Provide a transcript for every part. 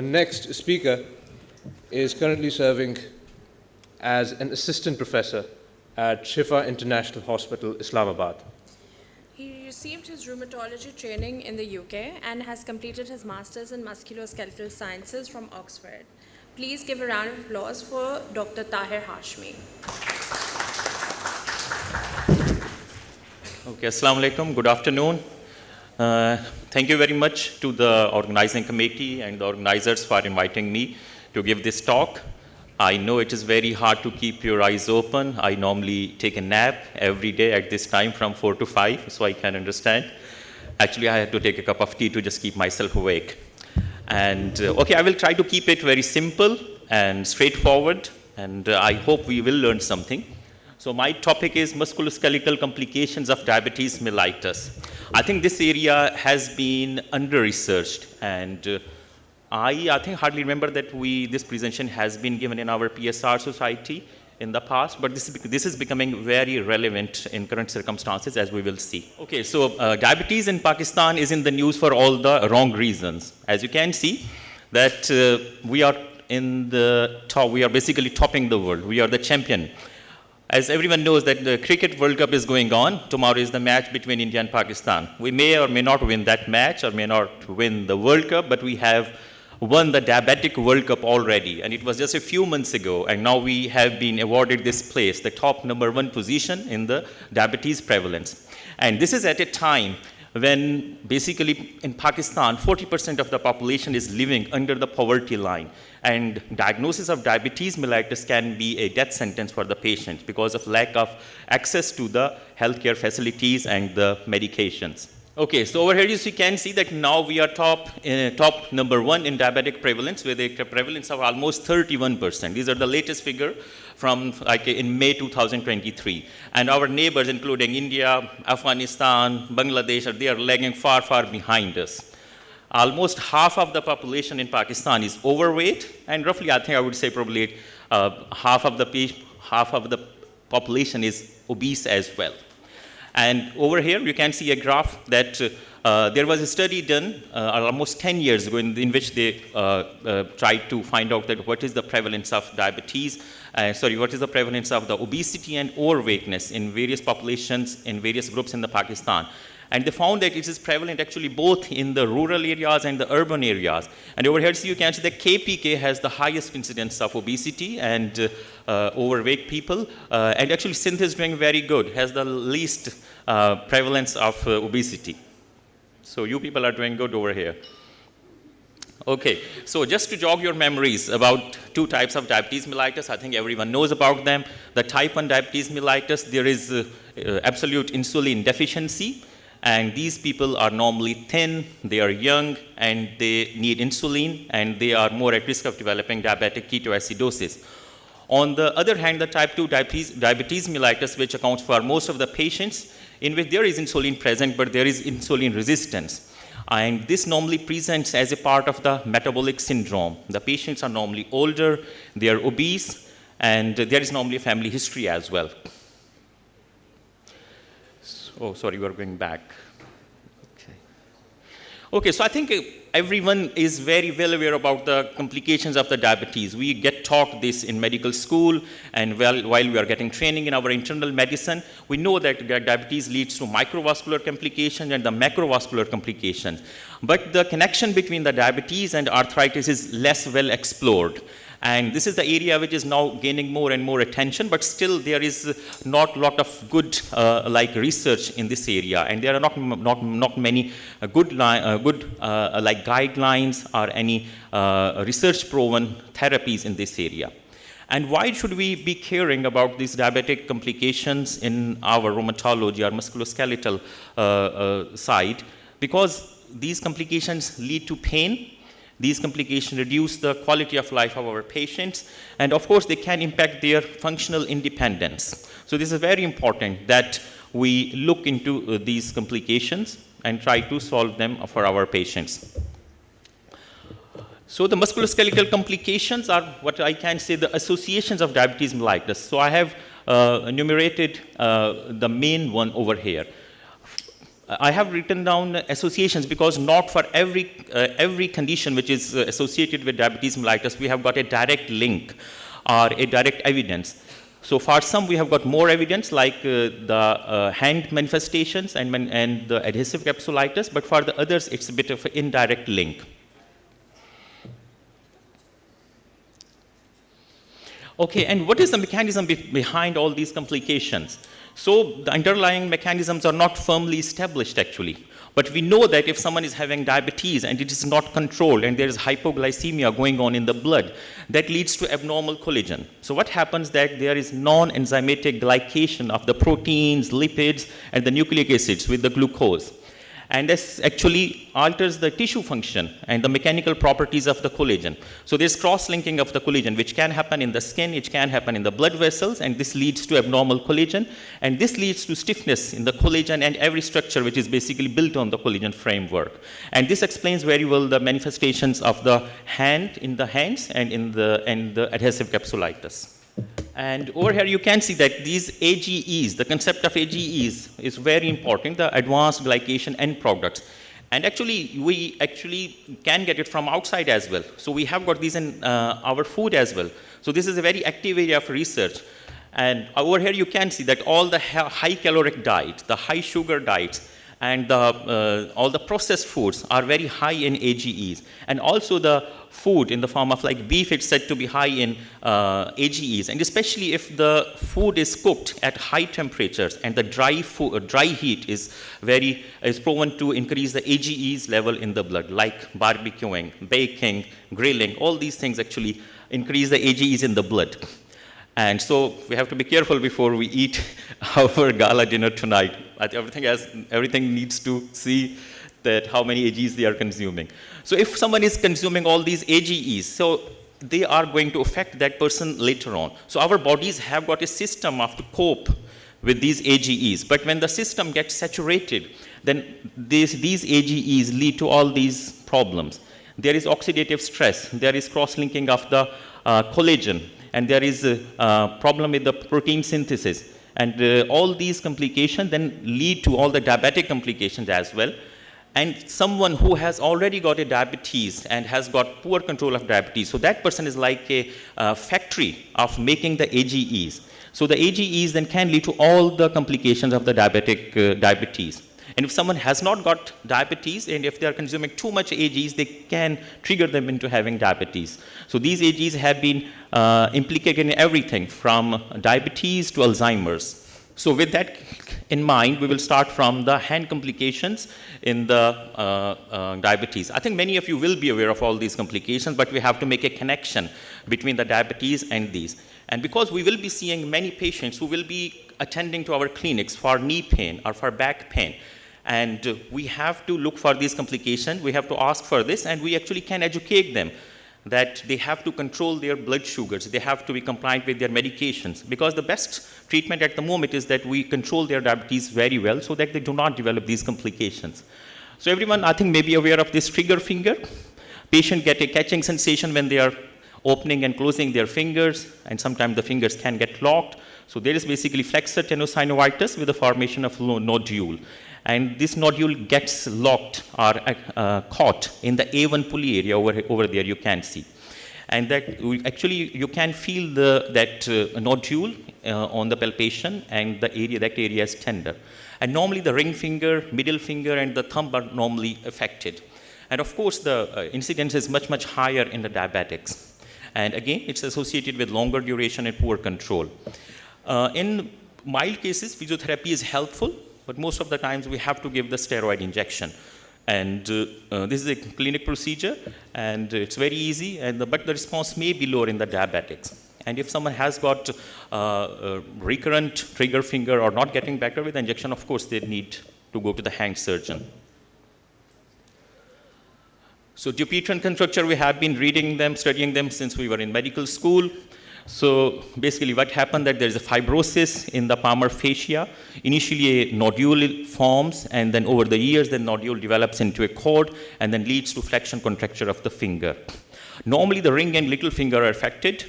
next speaker is currently serving as an assistant professor at Shifa International Hospital, Islamabad. He received his rheumatology training in the UK and has completed his master's in musculoskeletal sciences from Oxford. Please give a round of applause for Dr. Tahir Hashmi. Okay, Assalamu alaikum, good afternoon. Thank you very much to the organizing committee and the organizers for inviting me to give this talk. I know it is very hard to keep your eyes open. I normally take a nap every day at this time from 4 to 5, so I can understand. Actually, I had to take a cup of tea to just keep myself awake. And okay, I will try to keep it very simple and straightforward, and I hope we will learn something. So my topic is musculoskeletal complications of diabetes mellitus. I think this area has been under-researched, and I think hardly remember that this presentation has been given in our PSR society in the past, but this is becoming very relevant in current circumstances, as we will see. Okay, so diabetes in Pakistan is in the news for all the wrong reasons. As you can see, that we are in the top, we are basically topping the world. We are the champion. As everyone knows that the Cricket World Cup is going on. Tomorrow is the match between India and Pakistan. We may or may not win that match or may not win the World Cup, but we have won the Diabetic World Cup already, and it was just a few months ago, and now we have been awarded this place, the top #1 position in the diabetes prevalence. And this is at a time when basically in Pakistan, 40% of the population is living under the poverty line, and diagnosis of diabetes mellitus can be a death sentence for the patient because of lack of access to the healthcare facilities and the medications. Okay, so over here you can see that now we are top #1 in diabetic prevalence with a prevalence of almost 31%. These are the latest figure from in May 2023. And our neighbors, including India, Afghanistan, Bangladesh, they are lagging far, far behind us. Almost half of the population in Pakistan is overweight, and roughly I think I would say probably half of the population is obese as well. And over here, you can see a graph that there was a study done almost 10 years ago in which they tried to find out that what is the prevalence of diabetes, what is the prevalence of the obesity and overweightness in various populations, in various groups in the Pakistan. And they found that it is prevalent actually both in the rural areas and the urban areas. And over here, so you can see that KPK has the highest incidence of obesity and overweight people. And actually, Sindh is doing very good, has the least prevalence of obesity. So you people are doing good over here. Okay, so just to jog your memories about two types of diabetes mellitus, I think everyone knows about them. The type 1 diabetes mellitus, there is absolute insulin deficiency. And these people are normally thin, they are young, and they need insulin, and they are more at risk of developing diabetic ketoacidosis. On the other hand, the type 2 diabetes mellitus, which accounts for most of the patients, in which there is insulin present, but there is insulin resistance. And this normally presents as a part of the metabolic syndrome. The patients are normally older, they are obese, and there is normally a family history as well. Oh, sorry, we are going back. Okay, so I think everyone is very well aware about the complications of the diabetes. We get taught this in medical school, and while we are getting training in our internal medicine, we know that diabetes leads to microvascular complications and the macrovascular complications. But the connection between the diabetes and arthritis is less well explored. And this is the area which is now gaining more and more attention, but still there is not a lot of good research in this area, and there are not many good guidelines or any research-proven therapies in this area. And why should we be caring about these diabetic complications in our rheumatology or musculoskeletal side? Because these complications lead to pain. These complications reduce the quality of life of our patients, and of course, they can impact their functional independence. So this is very important that we look into these complications and try to solve them for our patients. So the musculoskeletal complications are what I can say the associations of diabetes mellitus. So I have enumerated the main one over here. I have written down associations because not for every condition which is associated with diabetes mellitus, we have got a direct link or a direct evidence. So for some, we have got more evidence like the hand manifestations and the adhesive capsulitis, but for the others, it's a bit of an indirect link. Okay, and what is the mechanism behind all these complications? So the underlying mechanisms are not firmly established actually, but we know that if someone is having diabetes and it is not controlled and there is hypoglycemia going on in the blood, that leads to abnormal collagen. So what happens that there is non-enzymatic glycation of the proteins, lipids, and the nucleic acids with the glucose. And this actually alters the tissue function and the mechanical properties of the collagen. So there's cross-linking of the collagen, which can happen in the skin, it can happen in the blood vessels, and this leads to abnormal collagen. And this leads to stiffness in the collagen and every structure which is basically built on the collagen framework. And this explains very well the manifestations of the hand in the hands and in the adhesive capsulitis. And over here you can see that these AGEs, the concept of AGEs is very important, the advanced glycation end products. And actually, we can get it from outside as well. So we have got these in our food as well. So this is a very active area of research. And over here you can see that all the high caloric diets, the high sugar diets, and all the processed foods are very high in AGEs. And also the food in the form of like beef, it's said to be high in AGEs. And especially if the food is cooked at high temperatures and the dry heat is proven to increase the AGEs level in the blood, like barbecuing, baking, grilling, all these things actually increase the AGEs in the blood. And so we have to be careful before we eat our gala dinner tonight. Everything needs to see that how many AGEs they are consuming. So if someone is consuming all these AGEs, so they are going to affect that person later on. So our bodies have got a system of to cope with these AGEs. But when the system gets saturated, then these AGEs lead to all these problems. There is oxidative stress. There is cross-linking of the collagen. And there is a problem with the protein synthesis. And all these complications then lead to all the diabetic complications as well. And someone who has already got a diabetes and has got poor control of diabetes, so that person is like a factory of making the AGEs. So the AGEs then can lead to all the complications of the diabetes. And if someone has not got diabetes, and if they are consuming too much AGEs, they can trigger them into having diabetes. So these AGEs have been implicated in everything from diabetes to Alzheimer's. So with that in mind, we will start from the hand complications in the diabetes. I think many of you will be aware of all these complications, but we have to make a connection between the diabetes and these. And because we will be seeing many patients who will be attending to our clinics for knee pain or for back pain, and we have to look for these complications, we have to ask for this, and we actually can educate them that they have to control their blood sugars, they have to be compliant with their medications, because the best treatment at the moment is that we control their diabetes very well so that they do not develop these complications. So everyone, I think, may be aware of this trigger finger. Patients get a catching sensation when they are opening and closing their fingers, and sometimes the fingers can get locked. So there is basically flexor tenosynovitis with the formation of nodule. And this nodule gets locked or caught in the A1 pulley area over there you can see. And that actually you can feel that nodule on the palpation, and that area is tender. And normally the ring finger, middle finger, and the thumb are normally affected. And of course the incidence is much, much higher in the diabetics. And again, it's associated with longer duration and poor control. In mild cases, physiotherapy is helpful, but most of the times we have to give the steroid injection. And this is a clinic procedure, and it's very easy, but the response may be lower in the diabetics. And if someone has got recurrent trigger finger or not getting better with the injection, of course, they need to go to the hand surgeon. So Dupuytren contracture, we have been reading them, studying them since we were in medical school. So basically what happened that there is a fibrosis in the palmar fascia. Initially a nodule forms, and then over the years the nodule develops into a cord and then leads to flexion contracture of the finger. Normally the ring and little finger are affected,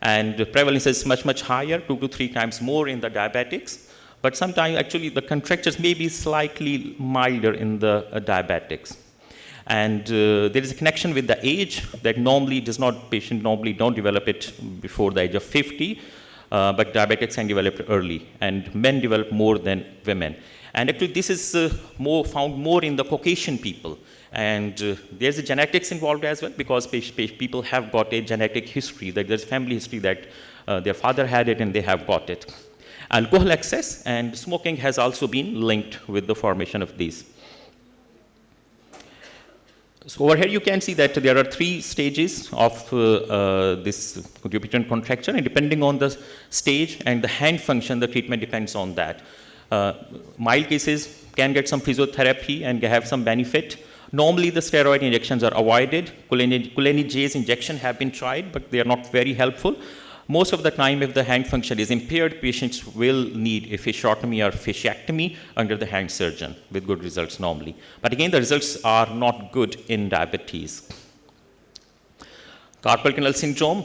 and the prevalence is much, much higher, 2 to 3 times more in the diabetics. but sometimes actually the contractures may be slightly milder in the diabetics. And there is a connection with the age that normally patient normally don't develop it before the age of 50, but diabetics can develop it early, and men develop more than women. And actually this is found more in the Caucasian people. And there's a genetics involved as well, because people have got a genetic history, that there's family history that their father had it and they have got it. Alcohol excess and smoking has also been linked with the formation of these. So over here you can see that there are 3 stages of this Dupuytren contracture, and depending on the stage and the hand function, the treatment depends on that. Mild cases can get some physiotherapy and have some benefit. Normally the steroid injections are avoided. Cholinase injection have been tried, but they are not very helpful. Most of the time, if the hand function is impaired, patients will need a fasciotomy or fasciectomy under the hand surgeon with good results normally. But again, the results are not good in diabetes. Carpal tunnel syndrome,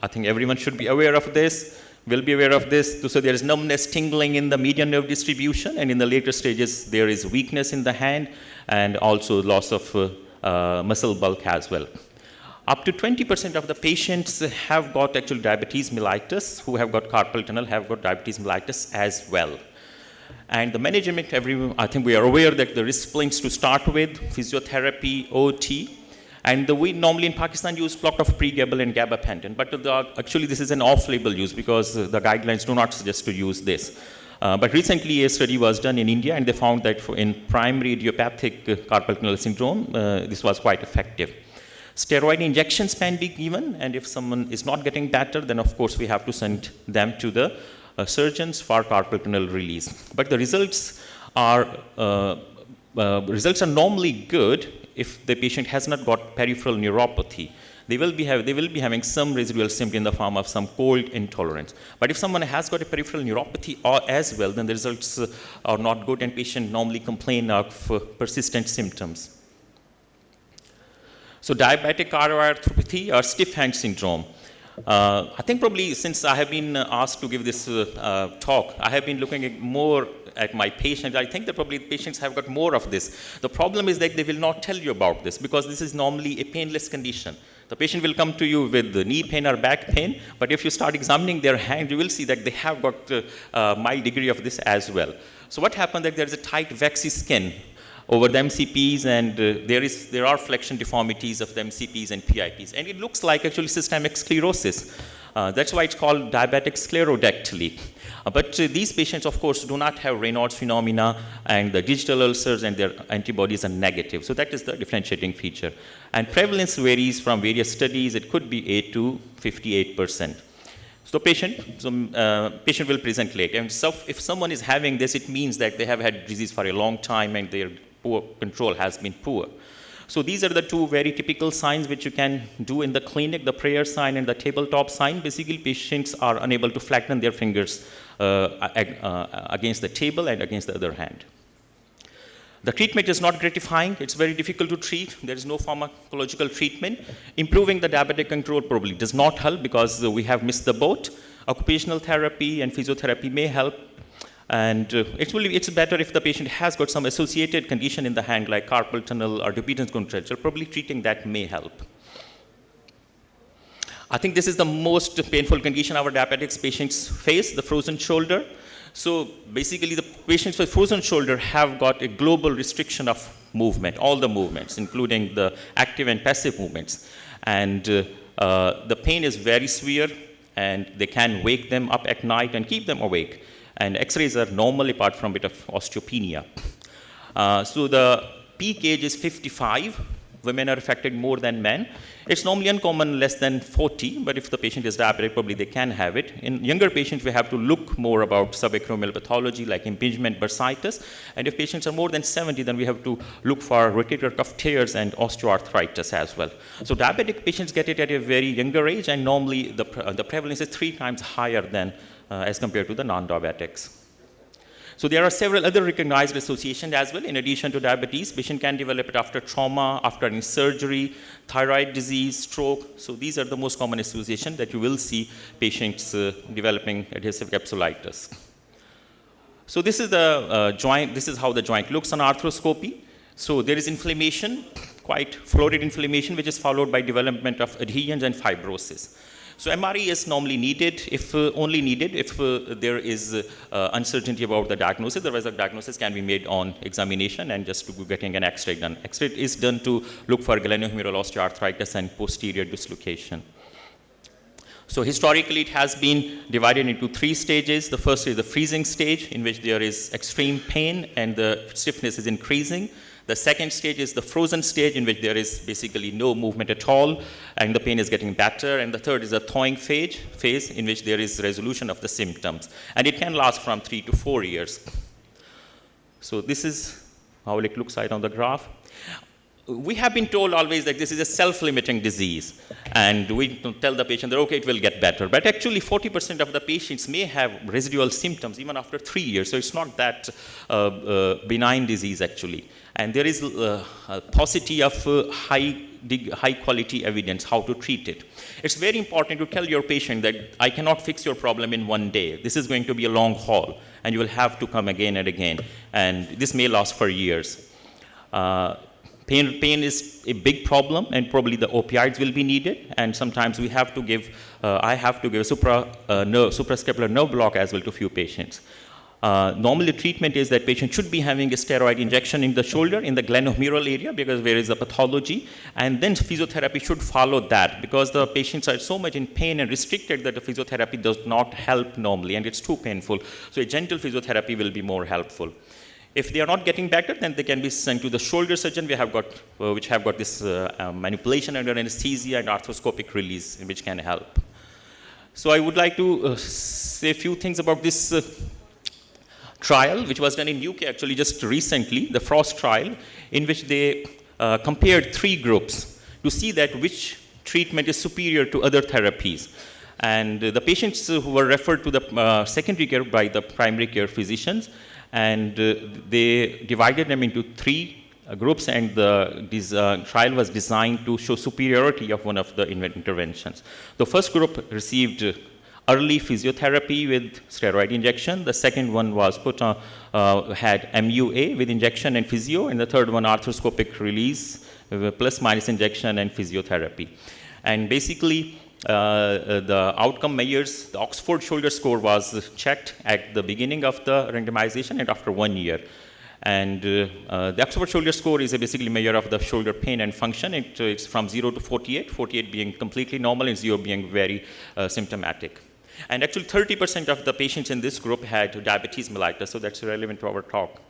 I think everyone should be aware of this, will be aware of this. So there is numbness, tingling in the median nerve distribution, and in the later stages, there is weakness in the hand and also loss of muscle bulk as well. Up to 20% of the patients have got actual diabetes mellitus, who have got carpal tunnel, have got diabetes mellitus as well. And the management, I think we are aware that the risk points to start with, physiotherapy, OT, and we normally in Pakistan use lot of pregabalin and gabapentin, but actually this is an off-label use because the guidelines do not suggest to use this. But recently a study was done in India, and they found that in primary idiopathic carpal tunnel syndrome, this was quite effective. Steroid injections can be given, and if someone is not getting better, then of course we have to send them to the surgeons for carpal tunnel release. But the results are normally good if the patient has not got peripheral neuropathy. They will be having some residual symptom in the form of some cold intolerance. But if someone has got a peripheral neuropathy as well, then the results are not good, and patient normally complain of persistent symptoms. So diabetic cardiomyopathy or stiff hand syndrome. I think probably since I have been asked to give this talk, I have been looking more at my patients. I think that probably patients have got more of this. The problem is that they will not tell you about this because this is normally a painless condition. The patient will come to you with knee pain or back pain, but if you start examining their hand, you will see that they have got a mild degree of this as well. So what happens that there is a tight waxy skin over the MCPs, and there are flexion deformities of the MCPs and PIPs, and it looks like actually systemic sclerosis. That's why it's called diabetic sclerodactyly. But these patients, of course, do not have Raynaud's phenomena, and the digital ulcers and their antibodies are negative. So that is the differentiating feature. And prevalence varies from various studies. It could be 8 to 58%. So patient will present late. And so if someone is having this, it means that they have had disease for a long time and their poor control has been poor. So these are the 2 very typical signs which you can do in the clinic, the prayer sign and the tabletop sign. Basically, patients are unable to flatten their fingers against the table and against the other hand. The treatment is not gratifying. It's very difficult to treat. There is no pharmacological treatment. Improving the diabetic control probably does not help because we have missed the boat. Occupational therapy and physiotherapy may help. And it's better if the patient has got some associated condition in the hand like carpal tunnel or Dupuytren's contracture. Probably treating that may help. I think this is the most painful condition our diabetics patients face, the frozen shoulder. So basically the patients with frozen shoulder have got a global restriction of movement, all the movements, including the active and passive movements. And the pain is very severe, and they can wake them up at night and keep them awake. And x-rays are normal apart from a bit of osteopenia. So the peak age is 55. Women are affected more than men. It's normally uncommon less than 40, but if the patient is diabetic, probably they can have it. In younger patients, we have to look more about subacromial pathology like impingement, bursitis. And if patients are more than 70, then we have to look for rotator cuff tears and osteoarthritis as well. So diabetic patients get it at a very younger age, and normally the prevalence is 3 times higher than as compared to the non-diabetics. So there are several other recognized associations as well. In addition to diabetes, patient can develop it after trauma, after any surgery, thyroid disease, stroke. So these are the most common associations that you will see patients developing adhesive capsulitis. So this is the joint, this is how the joint looks on arthroscopy. So there is inflammation, quite florid inflammation, which is followed by development of adhesions and fibrosis. So MRE is normally needed, if only needed if there is uncertainty about the diagnosis. Otherwise, the diagnosis can be made on examination and just to getting an X-ray done. X-ray is done to look for glenohumeral osteoarthritis and posterior dislocation. So historically, it has been divided into 3 stages. The first is the freezing stage, in which there is extreme pain and the stiffness is increasing. The second stage is the frozen stage, in which there is basically no movement at all, and the pain is getting better. And the third is a thawing phase, in which there is resolution of the symptoms. And it can last from 3 to 4 years. So this is how it looks like on the graph. We have been told always that this is a self-limiting disease, and we tell the patient that, okay, it will get better. But actually, 40% of the patients may have residual symptoms even after 3 years, so it's not that benign disease, actually. And there is a paucity of high-quality evidence how to treat it. It's very important to tell your patient that I cannot fix your problem in one day. This is going to be a long haul, and you will have to come again and again, and this may last for years. Pain is a big problem, and probably the opioids will be needed, and sometimes we have to give, I have to give a suprascapular nerve block as well to few patients. Normally, the treatment is that patient should be having a steroid injection in the shoulder, in the glenohumeral area, because there is a pathology, and then physiotherapy should follow that, because the patients are so much in pain and restricted that the physiotherapy does not help normally, and it's too painful. So a gentle physiotherapy will be more helpful. If they are not getting better, then they can be sent to the shoulder surgeon. We have got, which have got this manipulation under anesthesia and arthroscopic release, which can help. So I would like to say a few things about this trial, which was done in UK actually just recently, the FROST trial, in which they compared 3 groups to see that which treatment is superior to other therapies. And the patients who were referred to the secondary care by the primary care physicians, and they divided them into 3 groups, and this trial was designed to show superiority of one of the interventions. The first group received early physiotherapy with steroid injection. The second one was put on, had MUA with injection and physio, and the third one arthroscopic release plus minus injection and physiotherapy. And basically, the outcome measures, the Oxford shoulder score was checked at the beginning of the randomization and after 1 year. And the Oxford shoulder score is a basically measure of the shoulder pain and function. It's from 0 to 48, 48 being completely normal and 0 being very symptomatic. And actually 30% of the patients in this group had diabetes mellitus, so that's relevant to our talk.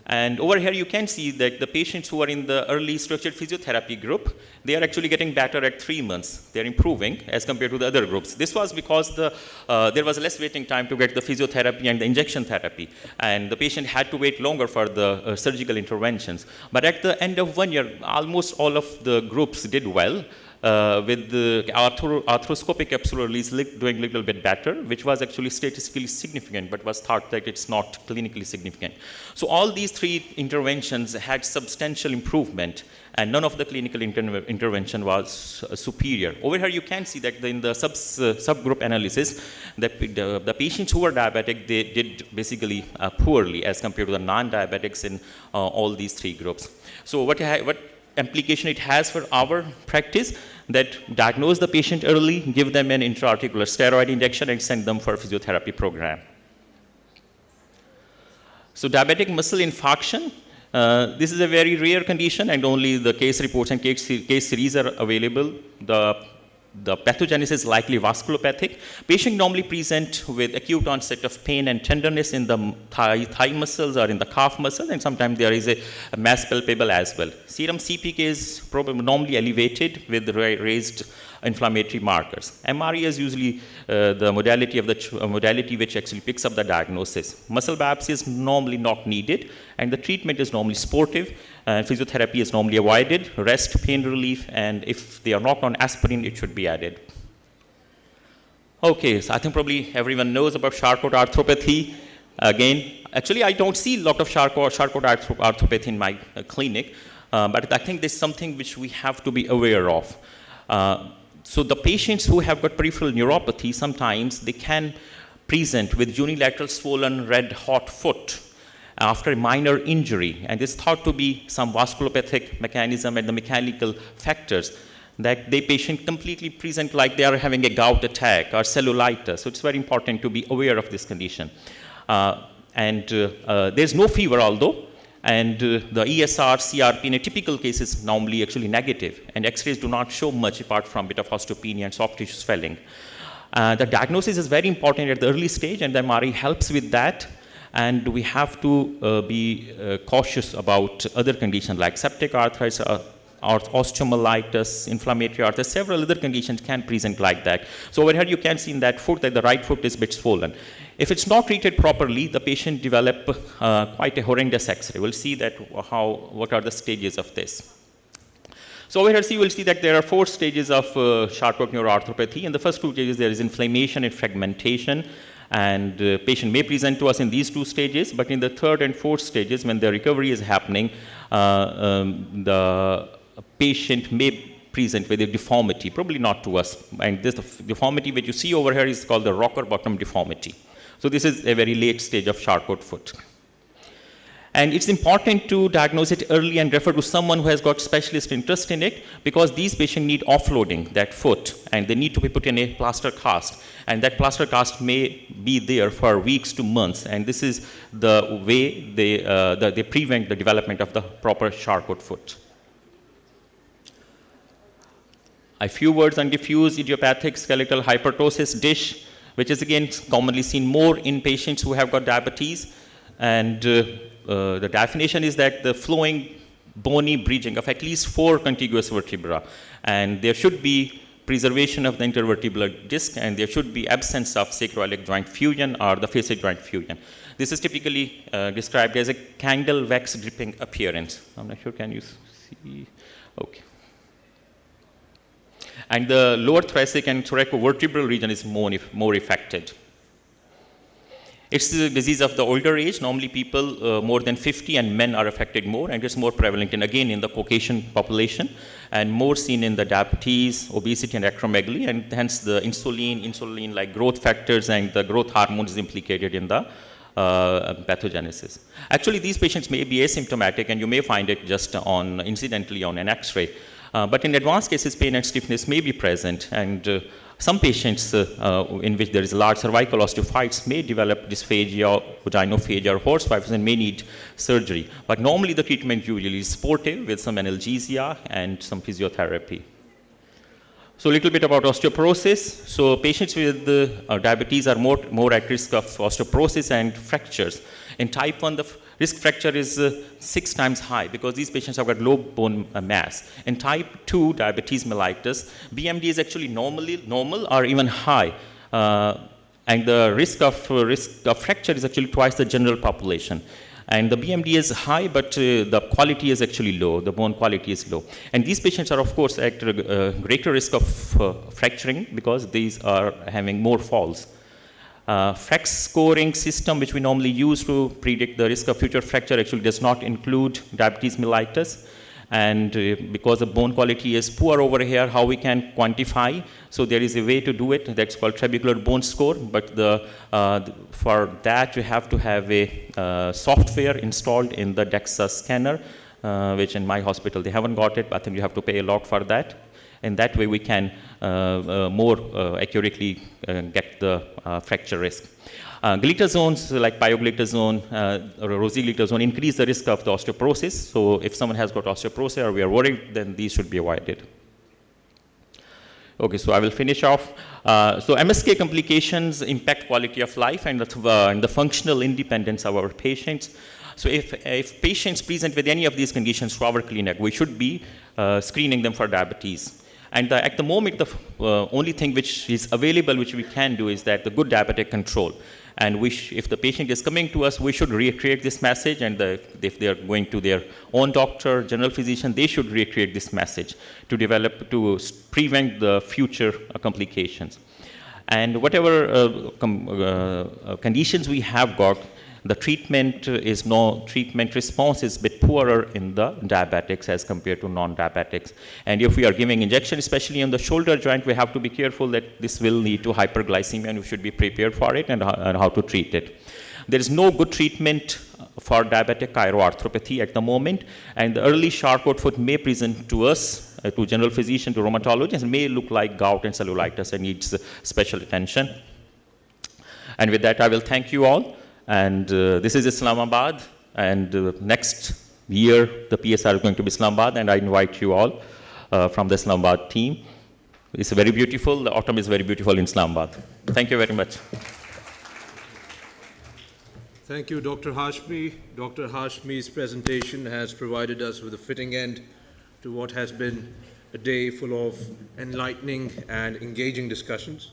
And over here you can see that the patients who are in the early structured physiotherapy group, they are actually getting better at 3 months. They're improving as compared to the other groups. This was because there was less waiting time to get the physiotherapy and the injection therapy. And the patient had to wait longer for the surgical interventions. But at the end of 1 year, almost all of the groups did well. With the arthroscopic capsular release doing a little bit better, which was actually statistically significant, but was thought that it's not clinically significant. So all these 3 interventions had substantial improvement, and none of the clinical intervention was superior. Over here you can see that in the subgroup analysis, the patients who were diabetic, they did basically poorly as compared to the non-diabetics in all these 3 groups. So what implication it has for our practice, that diagnose the patient early, give them an intra-articular steroid injection, and send them for a physiotherapy program. So diabetic muscle infarction, this is a very rare condition, and only the case reports and case series are available. The pathogenesis is likely vasculopathic. Patient normally present with acute onset of pain and tenderness in the thigh muscles or in the calf muscles, and sometimes there is a mass palpable as well. Serum CPK is probably normally elevated with raised inflammatory markers. MRE is usually the modality which actually picks up the diagnosis. Muscle biopsy is normally not needed, and the treatment is normally sportive. Physiotherapy is normally avoided, rest, pain relief, and if they are not on aspirin, it should be added. Okay, so I think probably everyone knows about Charcot arthropathy. Again, actually I don't see a lot of Charcot arthropathy in my clinic, but I think there's something which we have to be aware of. So the patients who have got peripheral neuropathy, sometimes they can present with unilateral swollen red hot foot after a minor injury, and this thought to be some vasculopathic mechanism and the mechanical factors, that the patient completely present like they are having a gout attack or cellulitis. So it's very important to be aware of this condition. There's no fever although, and the ESR, CRP in a typical case is normally actually negative, and X-rays do not show much apart from a bit of osteopenia and soft tissue swelling. The diagnosis is very important at the early stage, and the MRI helps with that. And we have to be cautious about other conditions like septic arthritis, osteomyelitis, inflammatory arthritis. Several other conditions can present like that. So over here you can see in that foot that the right foot is a bit swollen. If it's not treated properly, the patient develop quite a horrendous X-ray. We'll see that what are the stages of this. So over here you will see that there are 4 stages of Charcot neuroarthropathy. In the first 2 stages there is inflammation and fragmentation, and patient may present to us in these 2 stages, but in the 3rd and 4th stages, when the recovery is happening, the patient may present with a deformity, probably not to us. And this deformity which you see over here is called the rocker bottom deformity. So this is a very late stage of Charcot foot. And it's important to diagnose it early and refer to someone who has got specialist interest in it, because these patients need offloading that foot, and they need to be put in a plaster cast. And that plaster cast may be there for weeks to months, and this is the way they prevent the development of the proper Charcot foot. A few words on diffuse idiopathic skeletal hypertosis DISH, which is again commonly seen more in patients who have got diabetes. And the definition is that the flowing bony bridging of at least 4 contiguous vertebra, and there should be preservation of the intervertebral disc, and there should be absence of sacroiliac joint fusion or the facet joint fusion. This is typically described as a candle wax dripping appearance. I'm not sure, can you see? Okay. And the lower thoracic and thoracovertebral region is more affected. It's the disease of the older age. Normally people more than 50 and men are affected more, and it's more prevalent in the Caucasian population, and more seen in the diabetes, obesity, and acromegaly, and hence the insulin-like growth factors and the growth hormones is implicated in the pathogenesis. Actually, these patients may be asymptomatic, and you may find it just incidentally on an X-ray. But in advanced cases, pain and stiffness may be present, and some patients in which there is large cervical osteophytes may develop dysphagia, vaginophagia, or horsepipes, and may need surgery. But normally the treatment usually is supportive with some analgesia and some physiotherapy. So a little bit about osteoporosis. So patients with diabetes are more at risk of osteoporosis and fractures. In type 1, the risk fracture is 6 times high because these patients have got low bone mass. In type 2 diabetes mellitus, BMD is actually normal or even high. And the risk of fracture is actually twice the general population. And the BMD is high, but the quality is actually low. The bone quality is low. And these patients are, of course, at greater risk of fracturing because these are having more falls. Frac scoring system, which we normally use to predict the risk of future fracture, actually does not include diabetes mellitus. And because the bone quality is poor over here, how we can quantify? So there is a way to do it that's called trabecular bone score, but for that you have to have a software installed in the DEXA scanner, which in my hospital they haven't got it, but I think you have to pay a lot for that. In that way we can more accurately get the fracture risk. Glitazones like pioglitazone or rosiglitazone increase the risk of the osteoporosis. So if someone has got osteoporosis or we are worried, then these should be avoided. Okay, so I will finish off. So MSK complications impact quality of life and the functional independence of our patients. So if patients present with any of these conditions to our clinic, we should be screening them for diabetes. And at the moment, the only thing which is available, which we can do, is that the good diabetic control. And if the patient is coming to us, we should reiterate this message. And if they are going to their own doctor, general physician, they should reiterate this message to prevent the future complications. And whatever conditions we have got, the treatment response is a bit poorer in the diabetics as compared to non-diabetics. And if we are giving injection, especially on the shoulder joint, we have to be careful that this will lead to hyperglycemia, and we should be prepared for it and how to treat it. There is no good treatment for diabetic chiroarthropathy at the moment, and the early Charcot foot may present to us, to general physician, to rheumatologists, may look like gout and cellulitis and needs special attention. And with that, I will thank you all. And this is Islamabad, and next year, the PSR is going to be Islamabad, and I invite you all from the Islamabad team. It's very beautiful. The autumn is very beautiful in Islamabad. Thank you very much. Thank you, Dr. Hashmi. Dr. Hashmi's presentation has provided us with a fitting end to what has been a day full of enlightening and engaging discussions.